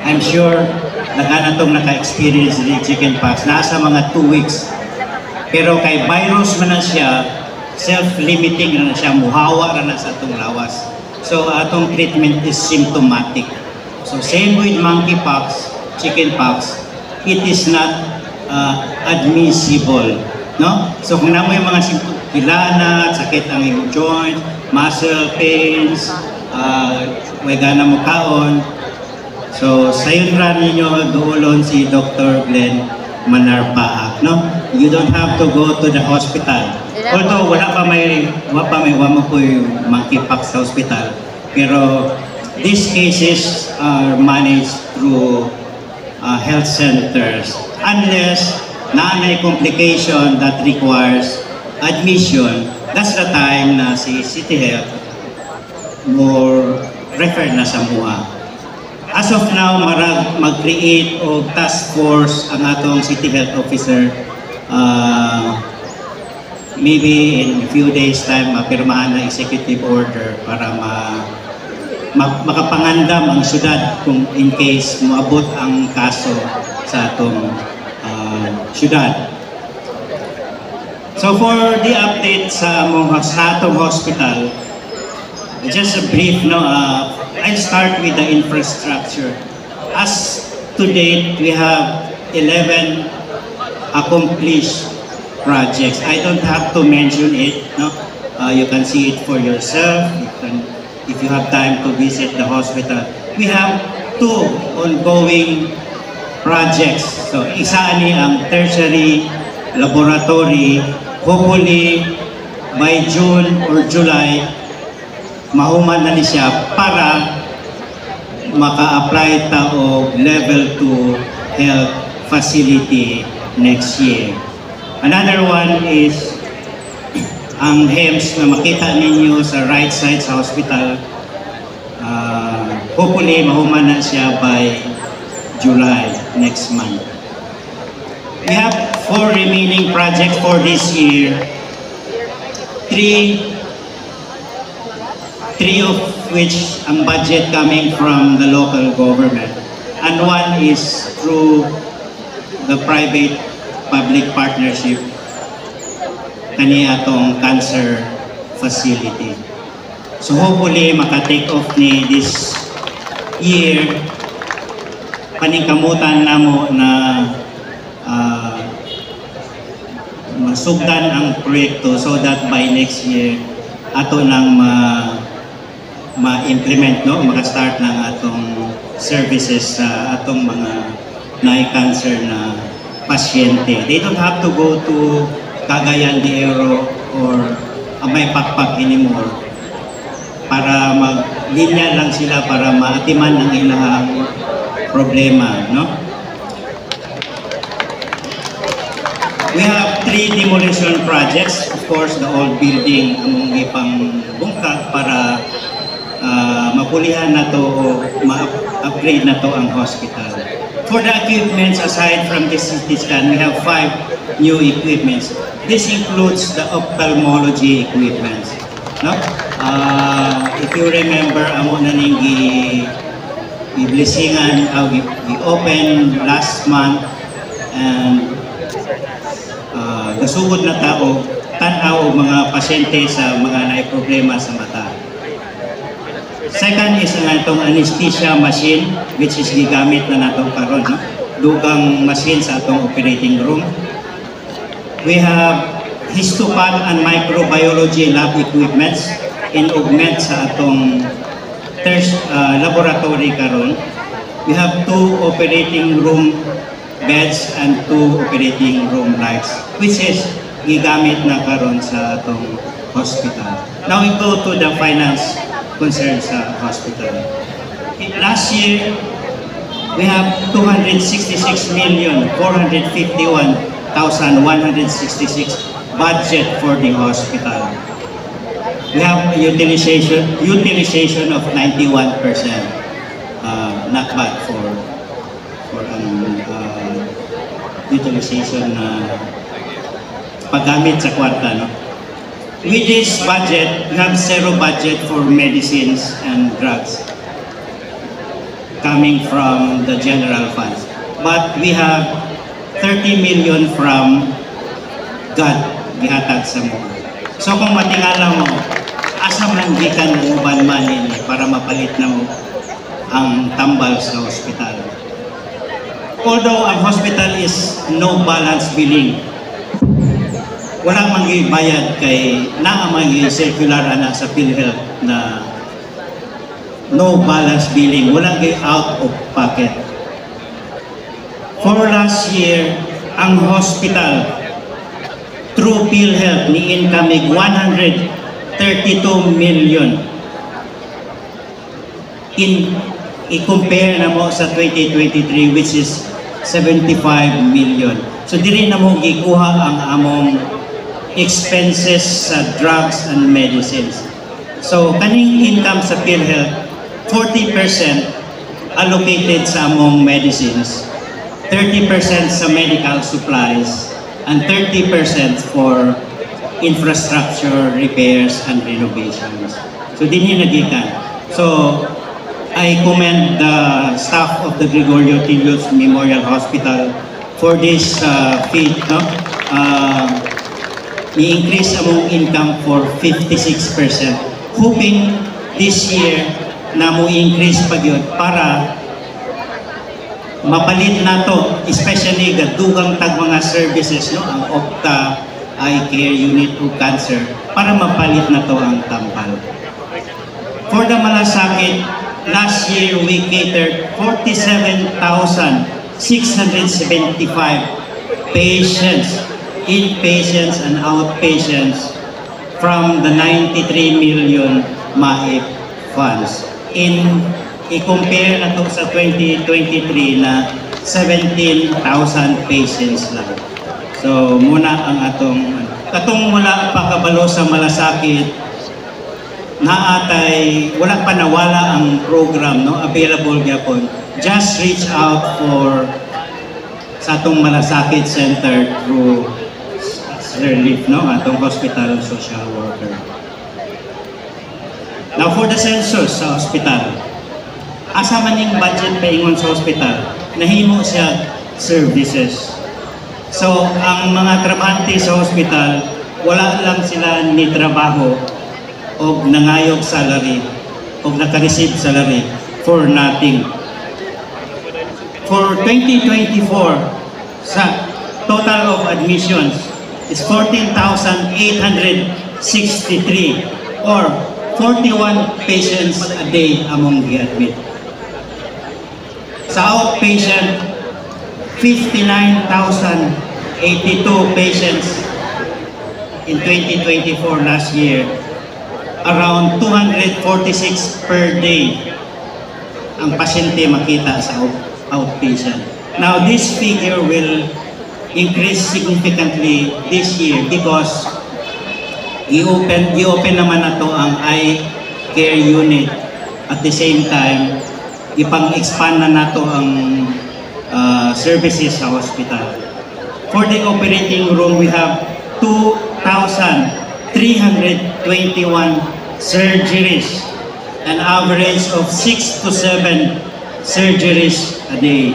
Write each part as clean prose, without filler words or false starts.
I'm sure nagana tong naka-experience ng chickenpox, nasa mga 2 weeks. Pero kay virus man na siya, self-limiting na siya, muhawa na sa atong lawas. So atong treatment is symptomatic. So same with monkeypox, chickenpox, it is not admissible. No? So kung namoy mga kilana, sakit ang iyong joint, muscle pains, may gana mo kaon. So sayon ra ninyo duolon si Dr. Glenn Manarpaak, no? You don't have to go to the hospital. Although wala pa may monkeypox sa hospital, pero these cases are managed through health centers unless naanay complication that requires admission. That's the time na si City Health more refer na sa MUA. As of now, mag-create o task force ang atong City Health Officer. Maybe in a few days time, mapirmahan na executive order para makapangandam ang syudad kung in case maabot ang kaso sa atong syudad. So for the update sa atong hospital, just a brief, no, I'll start with the infrastructure. As to date, we have 11 accomplished projects. I don't have to mention it. No? You can see it for yourself. If you have time to visit the hospital. We have 2 ongoing projects. So, isa ni ang tertiary laboratory. Hopefully, by June or July, mahuman na ni siya para maka-apply ta og level 2 health facility next year. Another one is ang HEMS na makita ninyo sa right side sa hospital. Hopefully mahuman na siya by July next month. We have 4 remaining projects for this year. 3 of which ang budget coming from the local government, and 1 is through the private-public partnership kani atong cancer facility. So hopefully maka-take off ni this year, paningkamutan namo na masugdan ang proyekto so that by next year ato nang ma-implement, no, maka-start ng atong services sa atong mga na-cancer na pasyente. They don't have to go to Cagayan de Oro or Amay Pakpak anymore para maglinya lang sila para maatiman ang ilang problema, no? We have 3 demolition projects. Of course, the old building among ipang bungkag para mapulihan na to o ma-upgrade na to ang hospital. For the equipments, aside from the CT scan, we have 5 new equipments. This includes the ophthalmology equipments. No? If you remember, amo na ning i-blessingan, i-open last month, and gasugod na tao, tanaw mga pasyente sa mga naay-problema sa mata. Second is ang itong anesthesia machine, which is gigamit na natong karon, no? Dugang machine sa atong operating room. We have histopad and microbiology lab equipments in augment sa atong laboratory karon. We have 2 operating room beds and 2 operating room lights, which is gigamit na karon sa atong hospital. Now we go to the finance concern sa hospital. Last year, we have 266,451,166 budget for the hospital. We have a utilization of 91%. Not bad for utilization paggamit sa kwarta, no? With this budget, we have 0 budget for medicines and drugs. coming from the general funds. But we have 30 million from God, gihatag sa mo. So kung matingala mo, asa man gikan mo uban man ini para mapalit na mo ang tambal sa hospital. Although ang hospital is no balance billing, wala man gibayad kay naa man circular ana sa PhilHealth na no balance billing, wala gi out of pocket. For last year, ang hospital through PhilHealth ni income 132 million. I-compare na mo sa 2023 which is 75 million. So diri na mo gikuha ang among expenses sa drugs and medicines. So kaning income sa PhilHealth, 40% allocated sa among medicines, 30% sa medical supplies, and 30% for infrastructure repairs and renovations. So dinhi nagikan. So I commend the staff of the Gregorio Tilios Memorial Hospital for this feat, no? I-increase among income for 56%. Hoping this year na mo increase pa yun para mapalit na to, especially gadugang tag mga services, no? Ang Opta Eye Care Unit o Cancer, para mapalit na to ang tambal. For the malasakit, last year we catered 47,675 patients, inpatients and outpatients from the 93 million MAIP funds. I-compare na to sa 2023 na 17,000 patients lang. So muna ang katong wala pa kabalo sa malasakit, naatay wala pa nawala ang program, no, available gyapon. Just reach out for sa atong malasakit center through relief, no, atong hospital social worker. Now for the census sa hospital, asa man yung budget paingon sa hospital, nahimo siya services. So ang mga trabahante sa hospital, wala lang sila ni trabaho o nangayog salary o naka-receive salary for nothing. For 2024, sa total of admissions is 14,863 or 41 patients a day among the admit. Sa outpatient, 59,082 patients in 2024 last year, around 246 per day ang pasyente makita sa outpatient. Now this figure will increase significantly this year because i-open naman na to ang eye care unit. At the same time, ipang-expand na nato ang services sa hospital. For the operating room, we have 2,321 surgeries, an average of 6 to 7 surgeries a day.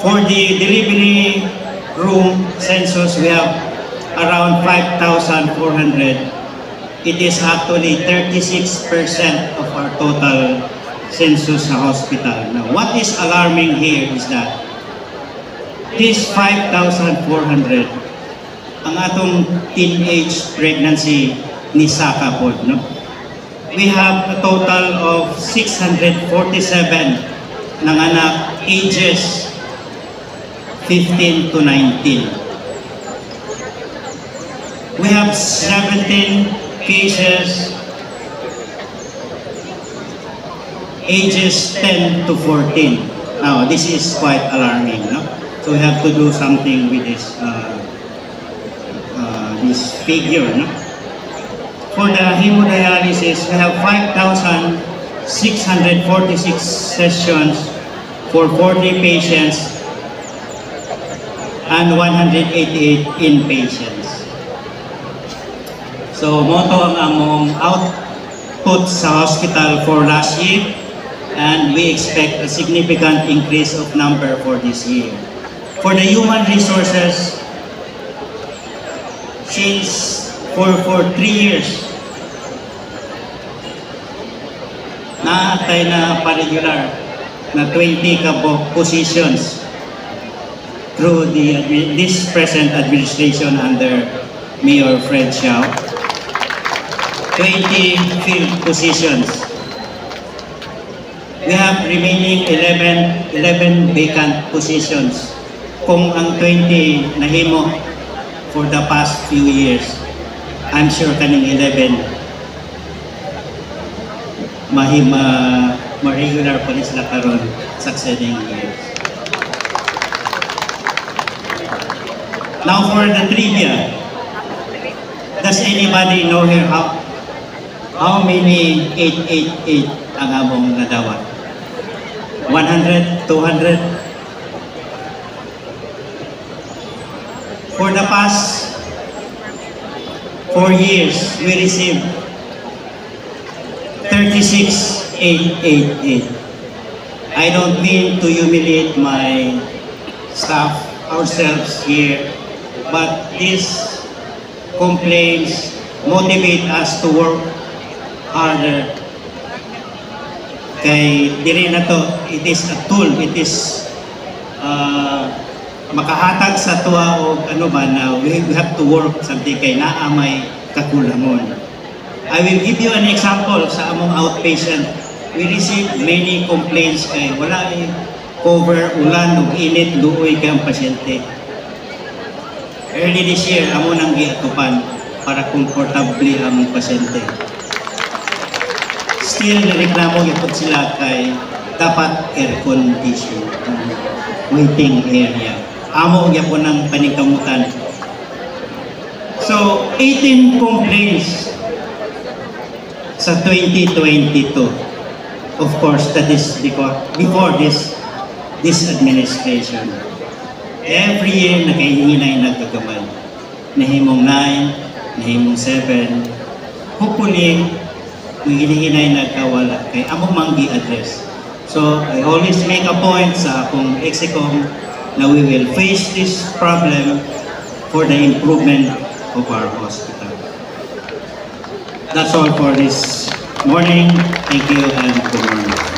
For the delivery room census, we have around 5,400. It is actually 36% of our total census sa hospital. Now, what is alarming here is that this 5,400, ang atong teenage pregnancy ni Saka po, no? We have a total of 647 ng anak ages 15 to 19. We have 17 cases ages 10 to 14. Now, this is quite alarming, no? So we have to do something with this this figure, no? For the hemodialysis, we have 5,646 sessions for 40 patients and 188 inpatients. So, moto ang among put sa hospital for last year, and we expect a significant increase of number for this year. For the human resources, since for 3 years, naatay na pa-regular na 20 positions through this present administration under Mayor Fred Xiao. 20 field positions. We have remaining 11 vacant positions. Kung ang 20 nahimo for the past few years, I'm sure kaning 11 ma-regular pa rin sila karon succeeding years. Now for the trivia. Does anybody know here how many 888 ang among nadawat? 100? 200? For the past 4 years, we received 36,888. I don't mean to humiliate my staff, ourselves here, but this complaints motivate us to work harder. Kay diri na to, it is a tool, it is makahatag sa tuwa o ano ba na we have to work something kay naamay kakulangon. I will give you an example sa among outpatient. We receive many complaints kay wala cover, ulan, ug init, luoy kay ang pasyente. Early this year, amo nang giatupan para komportable ang pasyente. Still, nireklamo yapon sila kay dapat air condition, waiting area. Amo yapon ng paningkamutan. So, 18 complaints sa 2022. Of course, that is before this administration. Every year, nakahinay nagkagamay. Nahimong 9, nahimong 7. Hopefully, hinihinay nagkawala. Kaya among manggi address. So, I always make a point sa akong execom na we will face this problem for the improvement of our hospital. That's all for this morning. Thank you and good morning.